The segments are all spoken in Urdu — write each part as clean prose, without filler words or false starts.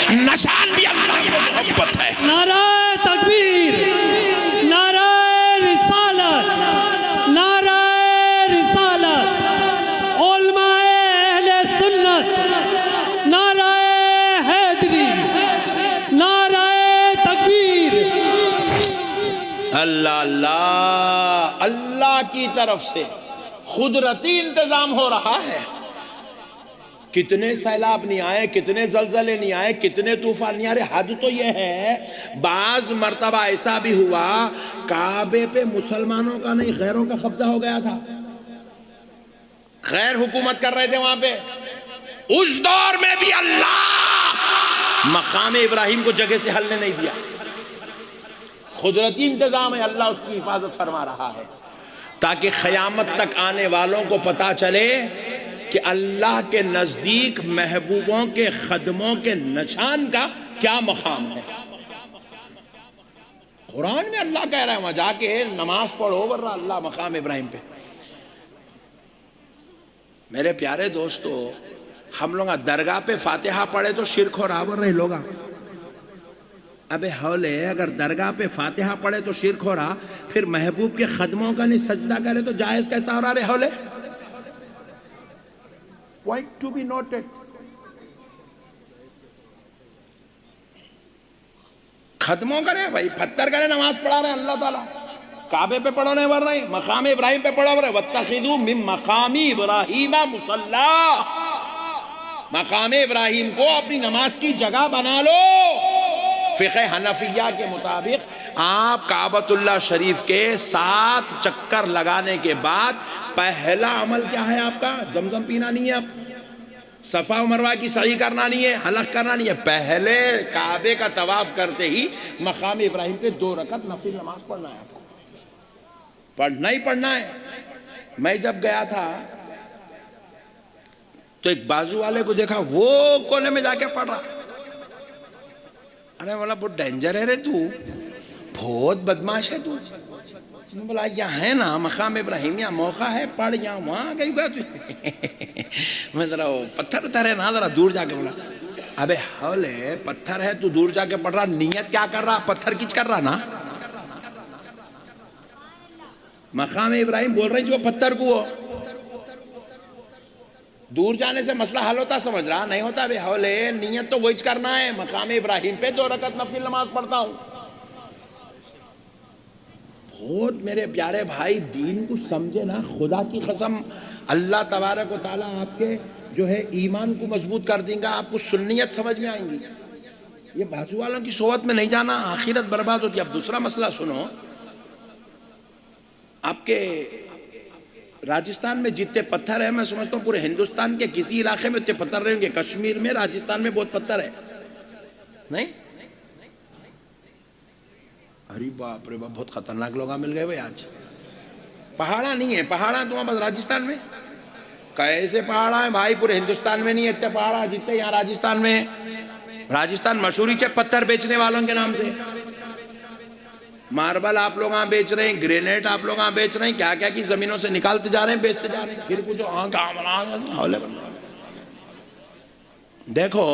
نشان بھی اللہ سے محبت ہے۔ نعرہ تکبیر، نعرہ رسالت، نعرہ رسالت، علماء اہل سنت، نعرہ حیدری، نعرہ تکبیر۔ اللہ اللہ اللہ کی طرف سے قدرتی انتظام ہو رہا ہے۔ کتنے سیلاب نہیں آئے، کتنے زلزلے نہیں آئے، کتنے طوفان نہیں آئے۔ حد تو یہ ہے بعض مرتبہ ایسا بھی ہوا کعبے پہ مسلمانوں کا نہیں غیروں کا قبضہ ہو گیا تھا، غیر حکومت کر رہے تھے وہاں پہ۔ اس دور میں بھی اللہ مقام ابراہیم کو جگہ سے ہلنے نہیں دیا۔ قدرتی انتظام ہے، اللہ اس کی حفاظت فرما رہا ہے تاکہ قیامت تک آنے والوں کو پتا چلے کہ اللہ کے نزدیک محبوبوں کے خدموں کے نشان کا کیا مقام ہے۔ قرآن میں اللہ کہہ رہا ہے وہاں جا کے نماز پڑھو ورنہ اللہ مقام ابراہیم پہ۔ میرے پیارے دوستو، ہم لوگ درگاہ پہ فاتحہ پڑھے تو شرک ہو رہا ورنہ لوگا۔ ابے حولے اگر درگاہ پہ فاتحہ پڑھے تو شرک ہو رہا، پھر محبوب کے خدموں کا نہیں سجدہ کرے تو جائز کیسا ہو رہا رے حولے؟ Point to be noted. خدموں کریں بھائی، پتھر کریں نماز پڑھا رہے ہیں اللہ تعالیٰ، کعبے پہ پڑھونے ور رہے ہیں، مقام ابراہیم پہ پڑھو رہے ہیں۔ وَاتَّخِذُوا مِن مَقَامِ ابراہیم مُصَلَّىٰ، مقام ابراہیم کو اپنی نماز کی جگہ بنا لو۔ فقہ حنفیہ کے مطابق آپ کعبۃ اللہ شریف کے 7 چکر لگانے کے بعد پہلا عمل کیا ہے آپ کا؟ زمزم پینا نہیں ہے، آپ صفا و مروہ کی سعی کرنا نہیں ہے، حلق کرنا نہیں ہے، پہلے کعبے کا طواف کرتے ہی مقام ابراہیم پہ 2 رکعت نفل نماز پڑھنا ہے آپ کو، پڑھنا ہی پڑھنا ہے۔ میں جب گیا تھا تو ایک بازو والے کو دیکھا وہ کونے میں جا کے پڑھ رہا، ارے بولا بہت ڈینجر ہے رے تو، بہت بدماش ہے تو۔ میں بولا یہاں ہے نا مقام ابراہیم، یہاں موقع ہے پڑھ، یہاں وہاں گئی گیا تو۔ میں ذرا وہ پتھر اتر ہے نا، ذرا دور جا کے بولا ابے حولے پتھر ہے تو دور جا کے پڑھ رہا، نیت کیا کر رہا؟ پتھر کچ کر رہا نا۔ مقام ابراہیم بول رہے ہیں جو پتھر کو وہ دور جانے سے مسئلہ حل ہوتا، سمجھ رہا نہیں ہوتا بے حولے، نیت تو وہی کرنا ہے۔ مقام ابراہیم پہ 2 رکعت نفل نماز پڑھتا ہوں۔ بہت میرے پیارے بھائی دین کو سمجھے نا، خدا کی قسم اللہ تبارک و تعالیٰ آپ کے جو ہے ایمان کو مضبوط کر دیں گا، آپ کو سنیت سمجھ میں آئیں گی۔ یہ بازو والوں کی صحبت میں نہیں جانا، آخرت برباد ہوتی ہے۔ اب دوسرا مسئلہ سنو، آپ کے راجستھان میں جتنے پتھر ہیں میں سمجھتا ہوں پورے ہندوستان کے کسی علاقے میں اتنے پتھر رہیں گے۔ کشمیر میں، راجستھان میں بہت پتھر ہے، نہیں؟ ارے باپ رے باپ، بہت خطرناک لوگ مل گئے بھائی آج۔ پہاڑا نہیں ہے، پہاڑا تو وہاں بس راجستھان میں، کیسے پہاڑا ہیں بھائی؟ پورے ہندوستان میں نہیں ہے اتنے پہاڑا جتنے یہاں راجستھان میں۔ راجستھان مشہوری چھ پتھر بیچنے والوں کے نام سے، ماربل آپ لوگ بیچ رہے ہیں، گرینیٹ آپ لوگ بیچ رہے ہیں، کیا کیا کی زمینوں سے نکالتے جا رہے ہیں، بیچتے جا رہے ہیں۔ پھر کچھ دیکھو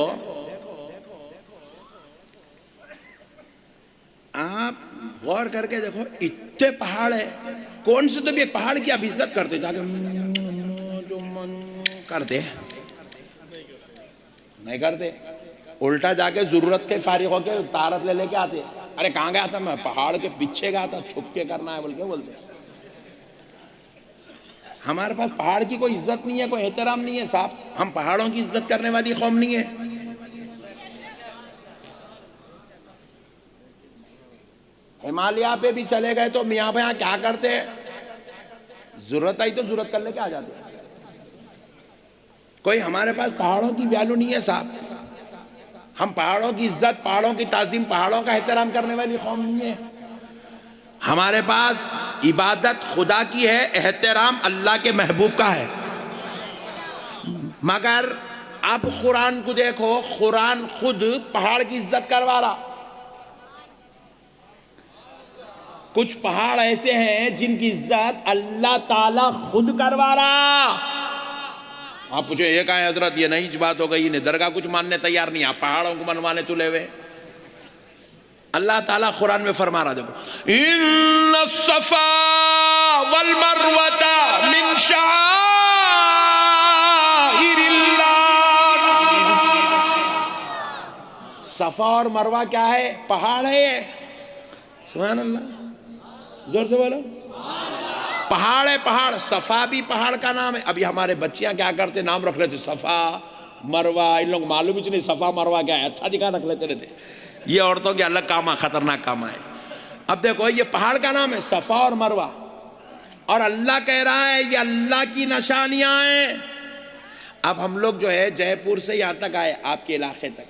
آپ غور کر کے دیکھو، اتنے پہاڑ ہے، کون سے تو بھی ایک پہاڑ کی آپ عزت کرتے جا کے جو من کرتے نہیں کرتے، الٹا جا کے ضرورت کے فارغ ہو کے طہارت لے کے آتے۔ ارے کہاں گیا تھا میں؟ پہاڑ کے پیچھے گیا تھا، چھپ کے کرنا ہے بول کے بولتے۔ ہمارے پاس پہاڑ کی کوئی عزت نہیں ہے، کوئی احترام نہیں ہے صاحب، ہم پہاڑوں کی عزت کرنے والی قوم نہیں ہے۔ ہمالیہ پہ بھی چلے گئے تو میاں بھیاں کیا کرتے ہیں؟ ضرورت آئی تو ضرورت کر لے کے آ جاتے۔ کوئی ہمارے پاس پہاڑوں کی ویلیو نہیں ہے صاحب، ہم پہاڑوں کی عزت، پہاڑوں کی تعظیم، پہاڑوں کا احترام کرنے والی قوم نہیں ہے۔ ہمارے پاس عبادت خدا کی ہے، احترام اللہ کے محبوب کا ہے۔ مگر اب قرآن کو دیکھو، قرآن خود پہاڑ کی عزت کروا رہا۔ کچھ پہاڑ ایسے ہیں جن کی عزت اللہ تعالیٰ خود کروا رہا۔ آپ پوچھیں یہ کہاں ہے حضرت؟ یہ نہیں بات ہو گئی، انہیں درگاہ کچھ ماننے تیار نہیں، آپ پہاڑوں کو منوانے تلے ہوئے۔ اللہ تعالیٰ قرآن میں فرما رہا، دیکھو ان الصفا والمروۃ من شعائر اللہ۔ صفا اور مروہ کیا ہے؟ پہاڑ ہے یہ۔ سبحان اللہ، زور سے بولو، پہاڑ ہے، پہاڑ۔ صفا بھی پہاڑ کا نام ہے۔ ابھی ہمارے بچیاں کیا کرتے، نام رکھ لیتے صفا مروہ، ان لوگ معلوم ہی نہیں صفا مروہ کیا ہے، اچھا دکھا رکھ لیتے رہتے۔ یہ عورتوں کے الگ کام ہے، خطرناک کام ہے۔ اب دیکھو یہ پہاڑ کا نام ہے صفا اور مروہ، اور اللہ کہہ رہا ہے یہ اللہ کی نشانیاں ہیں۔ اب ہم لوگ جو ہے جے پور سے یہاں تک آئے، آپ کے علاقے تک،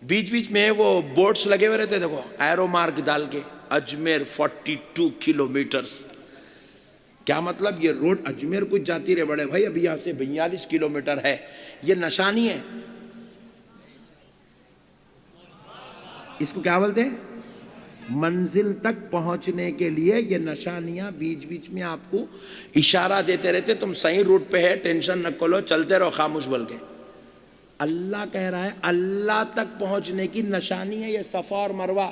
بیچ بیچ میں وہ بورڈز لگے ہوئے رہتے، دیکھو ایرو مارک ڈال کے، اجمیر 42 کلومیٹرز۔ کیا مطلب؟ یہ روڈ اجمیر کچھ جاتی رہے بڑے بھائی، ابھی یہاں سے 42 کلومیٹر ہے۔ یہ نشانی ہے، اس کو کیا بولتے ہیں؟ منزل تک پہنچنے کے لیے یہ نشانیاں بیچ بیچ میں آپ کو اشارہ دیتے رہتے، تم صحیح روٹ پہ ہے، ٹینشن نہ کرو، چلتے رہو خاموش بول کے۔ اللہ کہہ رہا ہے اللہ تک پہنچنے کی نشانی ہے یہ صفا اور مروہ۔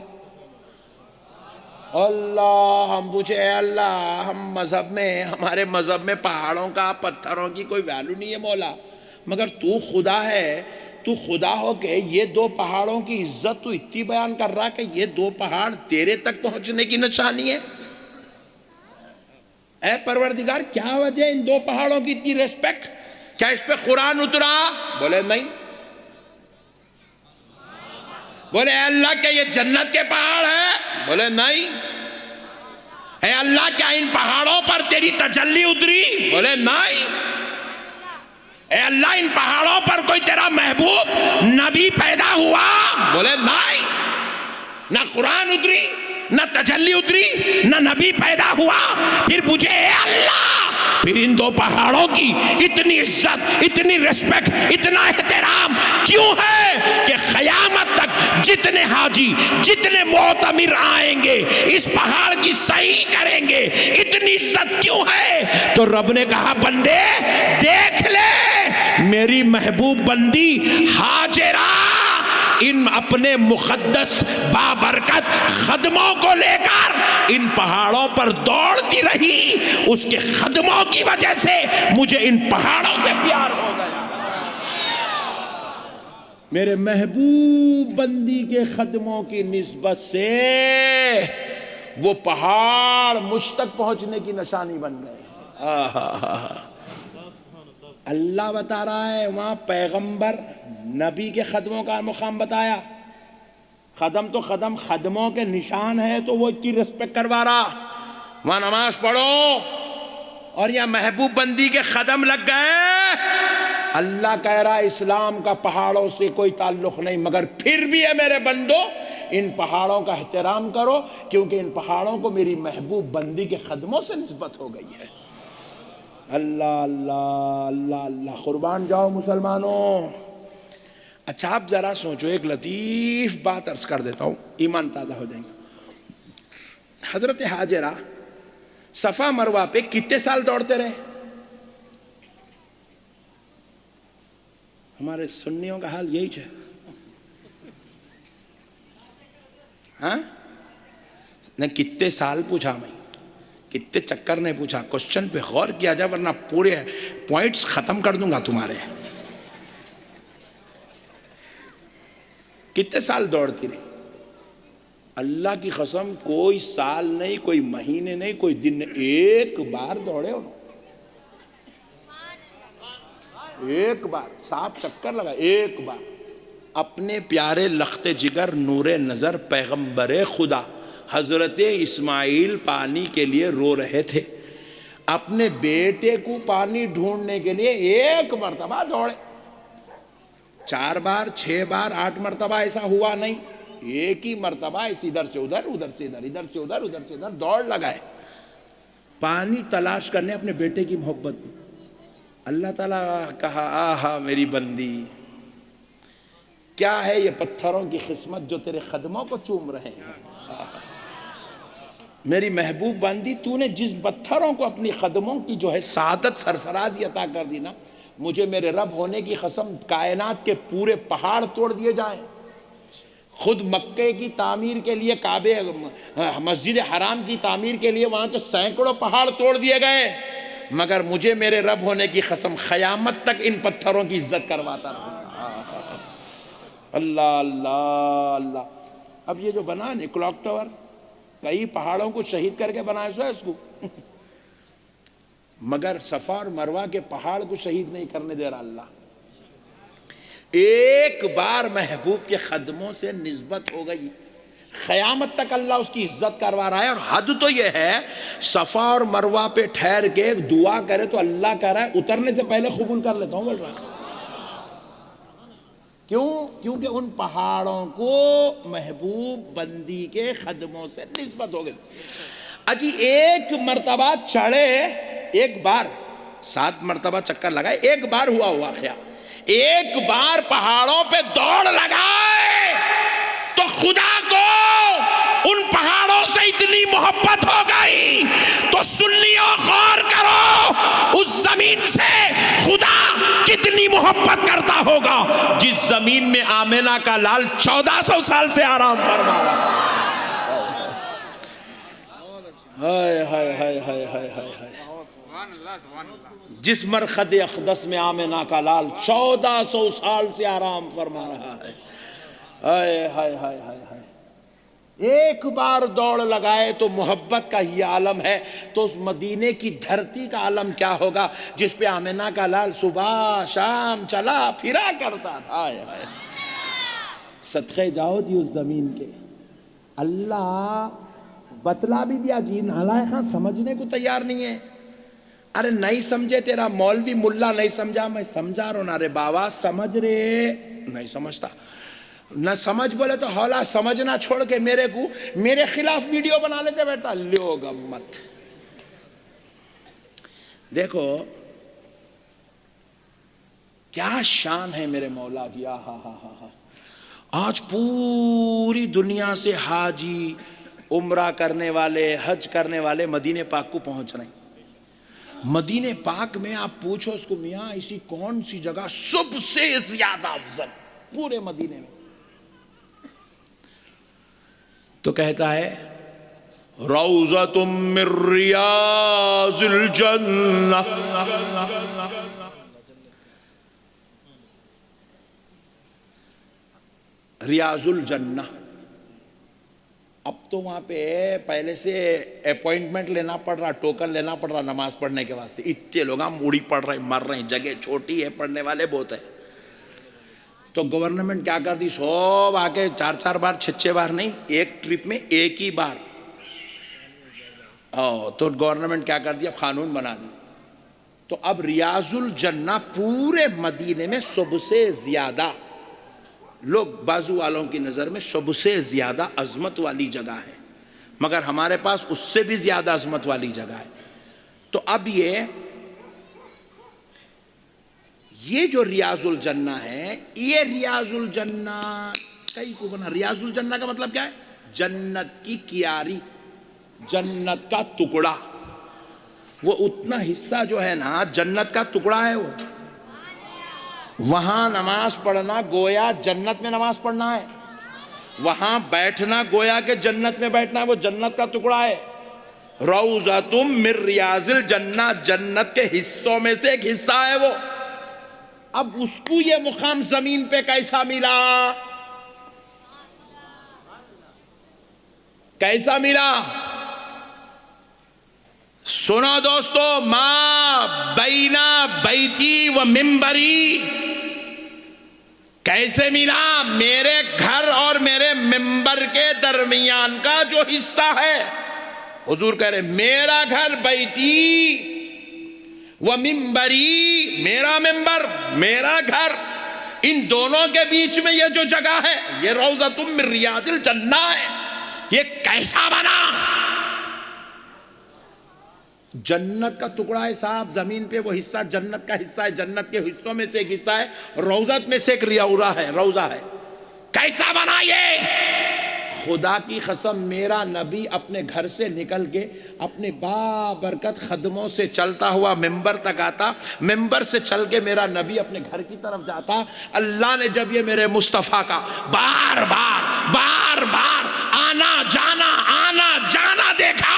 اللہ، ہم پوچھے اے اللہ، ہم مذہب میں، ہمارے مذہب میں پہاڑوں کا، پتھروں کی کوئی ویلیو نہیں ہے مولا، مگر تو خدا ہے، تو خدا ہو کے یہ دو پہاڑوں کی عزت تو اتنی بیان کر رہا کہ یہ دو پہاڑ تیرے تک پہنچنے کی نشانی ہے۔ اے پروردگار، کیا وجہ ان دو پہاڑوں کی اتنی ریسپیکٹ؟ کیا اس پہ قرآن اترا؟ بولے نہیں۔ بولے اے اللہ کیا یہ جنت کے پہاڑ ہیں؟ بولے نہیں۔ اے اللہ کیا ان پہاڑوں پر تیری تجلی اتری؟ بولے نہیں۔ اے اللہ ان پہاڑوں پر کوئی تیرا محبوب نبی پیدا ہوا؟ بولے نہیں۔ نہ قرآن اتری، نہ تجلی اتری، نہ نبی پیدا ہوا۔ پھر پوچھے اے اللہ، پھر ان دو پہاڑوں کی اتنی عزت، اتنی ریسپیکٹ، اتنا احترام کیوں ہے کہ قیامت تک جتنے حاجی، جتنے معتمر آئیں گے اس پہاڑ کی صحیح کریں گے؟ اتنی عزت کیوں ہے؟ تو رب نے کہا بندے دیکھ لے، میری محبوب بندی ہاجرہ ان اپنے مقدس بابرکت خدموں کو لے کر ان پہاڑوں پر دوڑتی رہی، اس کے خدموں کی وجہ سے مجھے ان پہاڑوں سے پیار ہو گیا۔ میرے محبوب بندی کے خدموں کی نسبت سے وہ پہاڑ مجھ تک پہنچنے کی نشانی بن گئے۔ اللہ بتا رہا ہے وہاں پیغمبر نبی کے خدموں کا مقام بتایا، خدم تو خدم، خدموں کے نشان ہے تو وہ اتنی ریسپیکٹ کروا رہا۔ وہاں نماز پڑھو اور یہاں محبوب بندی کے قدم لگ گئے۔ اللہ کہہ رہا ہے اسلام کا پہاڑوں سے کوئی تعلق نہیں، مگر پھر بھی ہے میرے بندو ان پہاڑوں کا احترام کرو، کیونکہ ان پہاڑوں کو میری محبوب بندی کے خدموں سے نسبت ہو گئی ہے۔ اللہ اللہ اللہ اللہ، قربان جاؤ مسلمانوں۔ اچھا آپ ذرا سوچو، ایک لطیف بات عرض کر دیتا ہوں، ایمان تازہ ہو جائیں گے۔ حضرت حاجرہ صفا مروہ پہ کتنے سال دوڑتے رہے؟ ہمارے سنیوں کا حال یہی ہے، ہاں نہ کتنے سال پوچھا میں، کتنے چکر نے پوچھا، کوشچن پہ غور کیا جائے ورنہ پورے پوائنٹس ختم کر دوں گا تمہارے۔ کتنے سال دوڑتی رہی؟ اللہ کی قسم کوئی سال نہیں، کوئی مہینے نہیں، کوئی دن نہیں، ایک بار دوڑے انہوں، ایک بار 7 چکر لگا، ایک بار۔ اپنے پیارے لخت جگر نور نظر پیغمبر خدا حضرت اسماعیل پانی کے لیے رو رہے تھے، اپنے بیٹے کو پانی ڈھونڈنے کے لیے ایک مرتبہ دوڑے، 4 بار 6 بار 8 مرتبہ ایسا ہوا نہیں، ایک ہی مرتبہ اس ادھر سے ادھر، ادھر سے ادھر، ادھر سے ادھر، ادھر سے ادھر دوڑ لگائے پانی تلاش کرنے اپنے بیٹے کی محبت میں۔ اللہ تعالیٰ کہا آہا میری بندی، کیا ہے یہ پتھروں کی قسمت جو تیرے قدموں کو چوم رہے ہیں؟ میری محبوب بندی، تو نے جس پتھروں کو اپنی قدموں کی جو ہے سعادت سرفرازی عطا کر دی نا، مجھے میرے رب ہونے کی قسم کائنات کے پورے پہاڑ توڑ دیے جائیں، خود مکے کی تعمیر کے لیے، کعبے مسجد حرام کی تعمیر کے لیے وہاں تو سینکڑوں پہاڑ توڑ دیے گئے، مگر مجھے میرے رب ہونے کی قسم قیامت تک ان پتھروں کی عزت کرواتا رہا۔ اللہ اللہ اللہ۔ اب یہ جو بنا نا کلاک ٹاور، کئی پہاڑوں کو شہید کر کے بنایا سو ہے اس کو، مگر صفا اور مروہ کے پہاڑ کو شہید نہیں کرنے دے رہا اللہ۔ ایک بار محبوب کے قدموں سے نسبت ہو گئی، قیامت تک اللہ اس کی عزت کروا رہا ہے۔ اور حد تو یہ ہے صفا اور مروہ پہ ٹھہر کے دعا کرے تو اللہ کہہ رہا ہے اترنے سے پہلے قبول کر لیتا ہوں، بول رہا ہے۔ کیوں؟ کیونکہ ان پہاڑوں کو محبوب بندی کے قدموں سے نسبت ہو گئی۔ اجی ایک مرتبہ چڑھے، ایک بار 7 مرتبہ چکر لگائے، ایک بار ہوا واقعہ، ایک بار پہاڑوں پہ دوڑ لگائے تو خدا کو ان پہاڑوں سے اتنی محبت ہو گئی۔ تو سنیوں غور کرو، اس زمین سے خدا کتنی محبت کرتا ہوگا جس زمین میں آمنہ کا لال 1400 سال سے آرام فرما رہا ہے۔ ہائے ہائے ہائے ہائے ہائے ہائے، جس مرخد اقدس میں آمنہ کا لال 1400 سال سے آرام فرما رہا ہے۔ ہائے ہائے ہائے ہائے ہائے، ایک بار دوڑ لگائے تو محبت کا ہی عالم ہے، تو اس مدینے کی دھرتی کا عالم کیا ہوگا جس پہ آمنہ کا لال صبح شام چلا پھرا کرتا تھا۔ ہائے ہائے، صدقے جاؤ دی اس زمین کے۔ اللہ بتلا بھی دیا، جی نالائق خان سمجھنے کو تیار نہیں ہے۔ ارے نہیں سمجھے، تیرا مولوی ملا نہیں سمجھا، میں سمجھا رہا ہوں نا۔ ارے بابا سمجھ رہے، نہیں سمجھتا، نہ سمجھ بولے تو حوالہ سمجھنا چھوڑ کے میرے کو میرے خلاف ویڈیو بنا لیتے بیٹا، لیو گمت۔ دیکھو کیا شان ہے میرے مولا کی۔ آہا ہا ہا ہا، آج پوری دنیا سے حاجی، عمرہ کرنے والے، حج کرنے والے مدینے پاک کو پہنچ رہے ہیں۔ مدینے پاک میں آپ پوچھو اس کو، میاں ایسی کون سی جگہ سب سے زیادہ افضل پورے مدینے میں؟ تو کہتا ہے روضۃ من ریاض الجنہ، ریاض الجنہ۔ اب تو وہاں پہ پہلے سے اپوائنٹمنٹ لینا پڑ رہا، ٹوکن لینا پڑ رہا نماز پڑھنے کے واسطے۔ اتنے لوگ موڑی پڑھ رہے ہیں، مر رہے ہیں، جگہ چھوٹی ہے، پڑھنے والے بہت ہیں۔ تو گورنمنٹ کیا کر دی، سب آ کے 4 بار 6 بار نہیں، ایک ٹرپ میں ایک ہی بار۔ تو گورنمنٹ کیا کر دیا، قانون بنا دی۔ تو اب ریاض الجنہ پورے مدینے میں سب سے زیادہ، لوگ بازو والوں کی نظر میں سب سے زیادہ عظمت والی جگہ ہے، مگر ہمارے پاس اس سے بھی زیادہ عظمت والی جگہ ہے۔ تو اب یہ جو ریاض الجنہ ہے، یہ ریاض الجنہ کئی کو بنا۔ ریاض الجنہ کا مطلب کیا ہے؟ جنت کی کیاری، جنت کا ٹکڑا۔ وہ اتنا حصہ جو ہے نا جنت کا ٹکڑا ہے، وہ وہاں نماز پڑھنا گویا جنت میں نماز پڑھنا ہے، وہاں بیٹھنا گویا کہ جنت میں بیٹھنا ہے، وہ جنت کا ٹکڑا ہے۔ روضۃ من ریاض الجنہ، جنت کے حصوں میں سے ایک حصہ ہے وہ۔ اب اس کو یہ مقام زمین پہ کیسا ملا؟ کیسا ملا؟ سنو دوستو، ما بین بیتی و منبری، کیسے ملا؟ میرے گھر اور میرے منبر کے درمیان کا جو حصہ ہے، حضور کہہ رہے میرا گھر بیتی و منبری، میرا منبر میرا گھر، ان دونوں کے بیچ میں یہ جو جگہ ہے یہ روضۃ من ریاض الجنہ ہے۔ یہ کیسا بنا؟ جنت کا ٹکڑا ہے صاحب، زمین پہ وہ حصہ جنت کا حصہ ہے، جنت کے حصوں میں سے ایک حصہ ہے، روضت میں سے ایک روضہ ہے۔ کیسا بنا یہ؟ خدا کی قسم میرا نبی اپنے گھر سے نکل کے اپنے بابرکت خدموں سے چلتا ہوا ممبر تک آتا، ممبر سے چل کے میرا نبی اپنے گھر کی طرف جاتا۔ اللہ نے جب یہ میرے مصطفیٰ کا بار بار آنا جانا دیکھا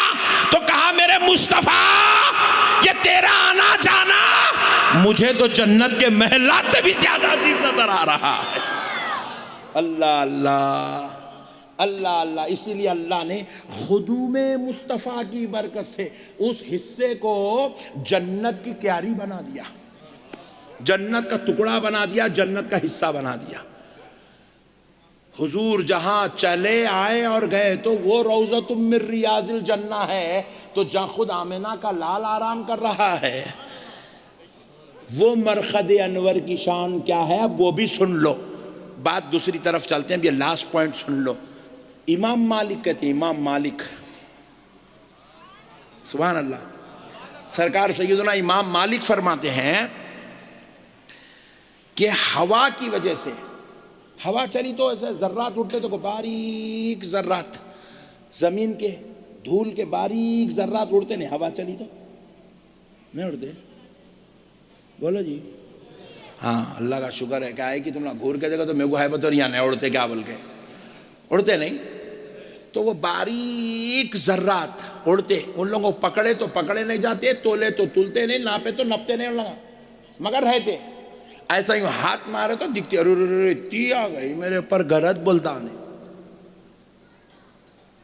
تو کہا میرے مصطفیٰ یہ تیرا آنا جانا مجھے تو جنت کے محلات سے بھی زیادہ عزیز نظر آ رہا ہے۔ اللہ اللہ اللہ اللہ، اسی لیے اللہ نے خدوم مصطفیٰ کی برکت سے اس حصے کو جنت کی کیاری بنا دیا، جنت کا ٹکڑا بنا دیا، جنت کا حصہ بنا دیا۔ حضور جہاں چلے آئے اور گئے تو وہ روضۃ من ریاض الجنہ ہے، تو جہاں خود آمنہ کا لال آرام کر رہا ہے، وہ مرقد انور کی شان کیا ہے اب وہ بھی سن لو۔ بات دوسری طرف چلتے ہیں، یہ لاسٹ پوائنٹ سن لو۔ امام مالک کہتے ہیں، امام مالک، سبحان اللہ، سرکار سیدنا امام مالک فرماتے ہیں کہ ہوا کی وجہ سے، ہوا چلی تو ایسے ذرات اٹھتے تو باریک ذرات، زمین کے دھول کے باریک ذرات اڑتے نہیں، ہوا چلی تو نہیں اڑتے؟ بولو جی ہاں، اللہ کا شکر ہے کہ آئے کہ تم نے گھور کے دیکھا تو میرے کو ہے بطور یہاں نہیں اڑتے، کیا بول کے اڑتے نہیں، تو وہ باریک ذرات اڑتے، ان لوگوں کو پکڑے تو پکڑے نہیں جاتے، تولے تو تلتے نہیں، ناپے تو نپتے نہیں، ان لوگوں مگر رہتے ایسا ہی ہاتھ مارے تو دکھتی، اتنی آ گئی میرے پر گرد بولتا نہیں۔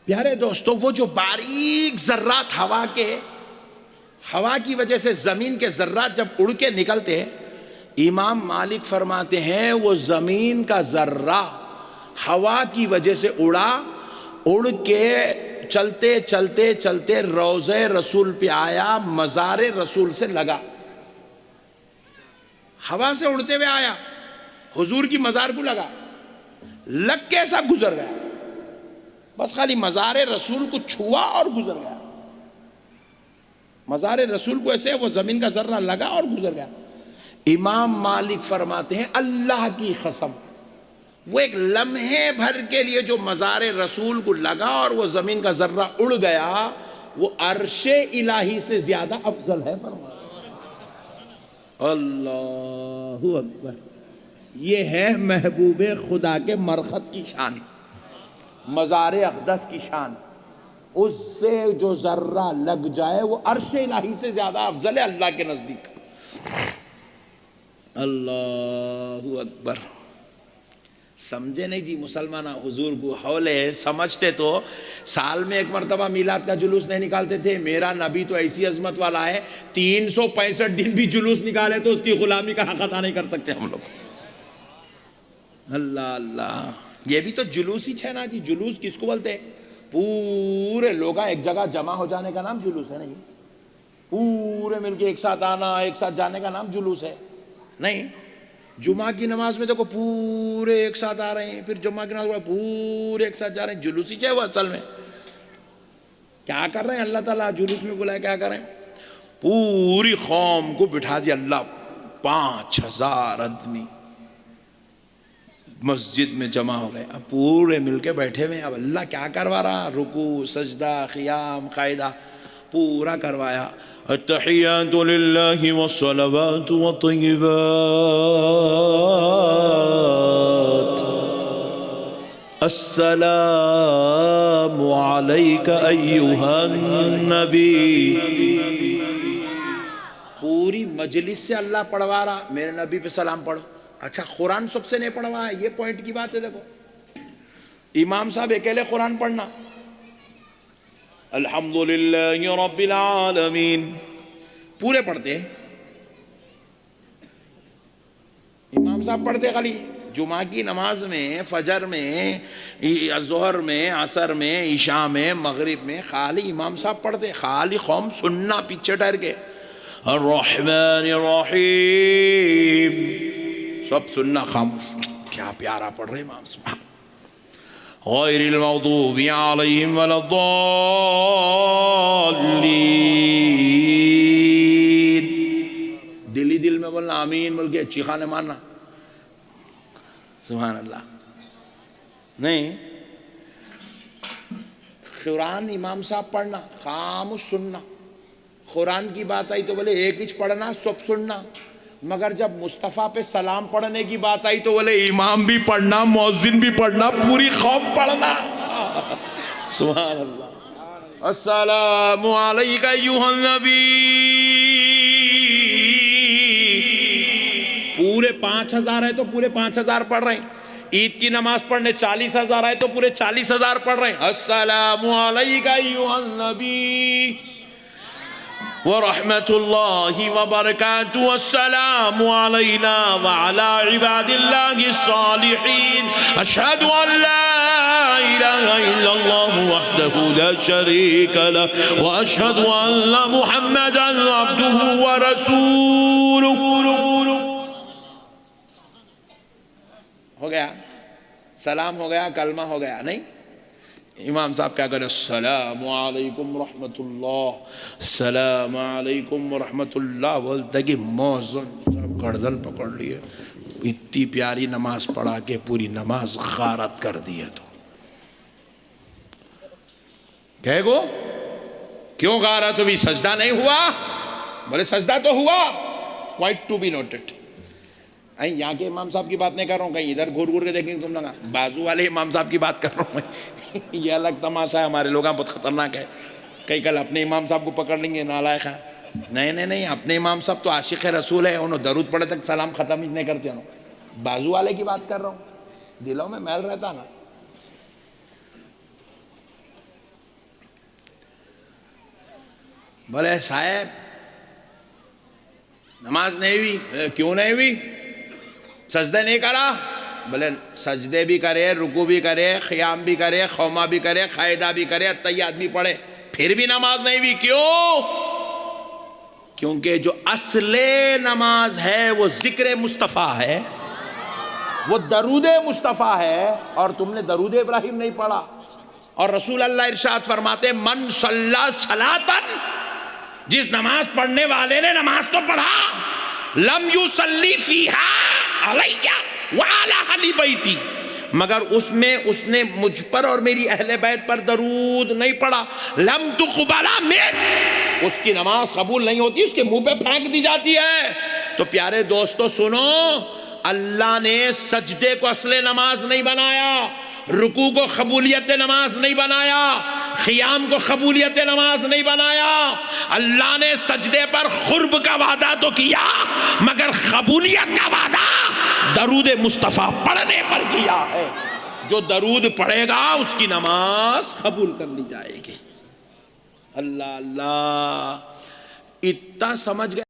پیارے دوستو، وہ جو باریک ذرات ہوا کی وجہ سے زمین کے ذرات جب اڑ کے نکلتے، امام مالک فرماتے ہیں وہ زمین کا ذرہ ہوا کی وجہ سے اڑ کے چلتے چلتے چلتے روضہ رسول پہ آیا، مزار رسول سے لگا، ہوا سے اڑتے ہوئے آیا، حضور کی مزار کو لگ کے ایسا گزر گیا، بس خالی مزار رسول کو چھوا اور گزر گیا، مزار رسول کو ایسے وہ زمین کا ذرہ لگا اور گزر گیا۔ امام مالک فرماتے ہیں اللہ کی قسم، وہ ایک لمحے بھر کے لیے جو مزار رسول کو لگا اور وہ زمین کا ذرہ اڑ گیا، وہ عرش الہی سے زیادہ افضل ہے۔ فرمایا اللہ اکبر، یہ ہے محبوب خدا کے مرخد کی شان، مزار اقدس کی شان، اس سے جو ذرہ لگ جائے وہ عرش الہی سے زیادہ افضل ہے اللہ کے نزدیک۔ اللہ اکبر، سمجھے نہیں جی مسلمانہ؟ حضور کو حول ہے، سمجھتے تو سال میں ایک مرتبہ میلاد کا جلوس نہیں نکالتے تھے۔ میرا نبی تو ایسی عظمت والا ہے، 365 دن بھی جلوس نکالے تو اس کی غلامی کا حق ادا نہیں کر سکتے ہم لوگ۔ اللہ اللہ، یہ بھی تو جلوس ہی ہے نا جی۔ جلوس کس کو بولتے ہیں؟ پورے لوگ ایک جگہ جمع ہو جانے کا نام جلوس ہے نہیں؟ پورے مل کے ایک ساتھ آنا، ایک ساتھ جانے کا نام جلوس ہے نہیں؟ جمعہ کی نماز میں دیکھو پورے ایک ساتھ آ رہے ہیں، پھر جمعہ کی نماز میں پورے ایک ساتھ جا رہے ہیں، جلوس ہی چاہے وہ اصل میں کیا کر رہے ہیں؟ اللہ تعالیٰ جلوس میں بلائے کیا کر رہے ہیں؟ پوری قوم کو بٹھا دیا اللہ، 5000 آدمی مسجد میں جمع ہو گئے، اب پورے مل کے بیٹھے ہوئے، اب اللہ کیا کروا رہا؟ رکوع، سجدہ، قیام، قاعدہ پورا کروایا۔ التحیات للہ والصلوات والطیبات، السلام علیک ایہا النبی۔ پوری مجلس سے اللہ پڑھوا رہا، میرے نبی پہ سلام پڑھو۔ اچھا قرآن سب سے نہیں پڑھوا ہے، یہ پوائنٹ کی بات ہے۔ دیکھو امام صاحب اکیلے قرآن پڑھنا، الحمدللہ رب العالمین پورے پڑھتے، امام صاحب پڑھتے خالی جمعہ کی نماز میں، فجر میں، ظہر میں، عصر میں، عشاء میں، مغرب میں، خالی امام صاحب پڑھتے، خالی قوم سننا پیچھے ٹھہر کے۔ الرحمن الرحیم سب سننا خاموش، کیا پیارا پڑھ رہے امام صاحب۔ غیر المغضوب علیہم ولا الضالین، دل ہی دل میں بولنا آمین بول کے چیخانے مارنا، سبحان اللہ نہیں۔ قرآن امام صاحب پڑھنا خاموش سننا، قرآن کی بات آئی تو بولے ایک ہی پڑھنا سب سننا، مگر جب مصطفیٰ پہ سلام پڑھنے کی بات آئی تو بولے امام بھی پڑھنا مؤذن بھی پڑھنا پوری قوم پڑھنا۔ سبحان اللہ۔ السلام علیکہ ایھا النبی، پورے 5000 ہے تو پورے 5000 پڑھ رہے ہیں، عید کی نماز پڑھنے 40,000 آئے تو پورے 40,000 پڑھ رہے ہیں۔ السلام علیکہ ایھا النبی ورحمۃ اللہ وبرکاتہ، السلام علینا وعلی عباد اللہ الصالحین، اشہد ان لا الہ الا اللہ وحدہ لا شریک لہ واشہد ان محمدا عبدہ ورسولہ۔ ہو گیا، سلام ہو گیا، کلمہ ہو گیا، نہیں؟ امام صاحب کیا کرے؟ السلام علیکم ورحمت اللہ، السلام علیکم ورحمت اللہ، بولتے کہ موزن صاحب گردن پکڑ لیے، اتنی پیاری نماز پڑھا کے پوری نماز غارت کر دی ہے۔ تو کہے گو کیوں غارت ہوئی؟ سجدہ نہیں ہوا؟ بولے سجدہ تو ہوا، پوائنٹ ٹو بی نوٹڈ۔ یہاں کے امام صاحب کی بات نہیں کر رہا ہوں، کہیں ادھر گھور گھور کے دیکھیں گے تم لوگ، بازو والے امام صاحب کی بات کر رہا ہوں میں۔ یہ الگ تماشا ہے، ہمارے لوگ بہت خطرناک ہے، کئی کل اپنے امام صاحب کو پکڑ لیں گے، نالائق ہے۔ نہیں، اپنے امام صاحب تو عاشق رسول ہے، انہوں درود پڑھے تک سلام ختم ہی نہیں کرتے انہوں۔ بازو والے کی بات کر رہا ہوں، دلوں میں میل رہتا نا۔ بولے صاحب نماز نہیں ہوئی، کیوں نہیں ہوئی؟ سجدے نہیں کرا؟ بولے سجدے بھی کرے، رکوع بھی کرے، قیام بھی کرے، خوما بھی کرے، قاعدہ بھی کرے، تحیات بھی پڑھے، پھر بھی نماز نہیں ہوئی، کیوں؟ کیونکہ جو اصل نماز ہے وہ ذکر مصطفیٰ ہے، وہ درود مصطفیٰ ہے، اور تم نے درود ابراہیم نہیں پڑھا۔ اور رسول اللہ ارشاد فرماتے من صلی صلاۃً، جس نماز پڑھنے والے نے نماز تو پڑھا، لم یصلی فیہا علیہ وعلی اہل بیتی، مگر اس نے مجھ پر اور میری اہل بیت پر درود نہیں پڑھا، لم تقبل منہ، اس کی نماز قبول نہیں ہوتی، اس کے منہ پہ پھینک دی جاتی ہے۔ تو پیارے دوستو سنو، اللہ نے سجدے کو اصل نماز نہیں بنایا، رکوع کو قبولیت نماز نہیں بنایا، قیام کو قبولیت نماز نہیں بنایا۔ اللہ نے سجدے پر قرب کا وعدہ تو کیا، مگر قبولیت کا وعدہ درود مصطفیٰ پڑھنے پر کیا ہے۔ جو درود پڑھے گا اس کی نماز قبول کر لی جائے گی۔ اللہ اللہ، اتنا سمجھ گئے۔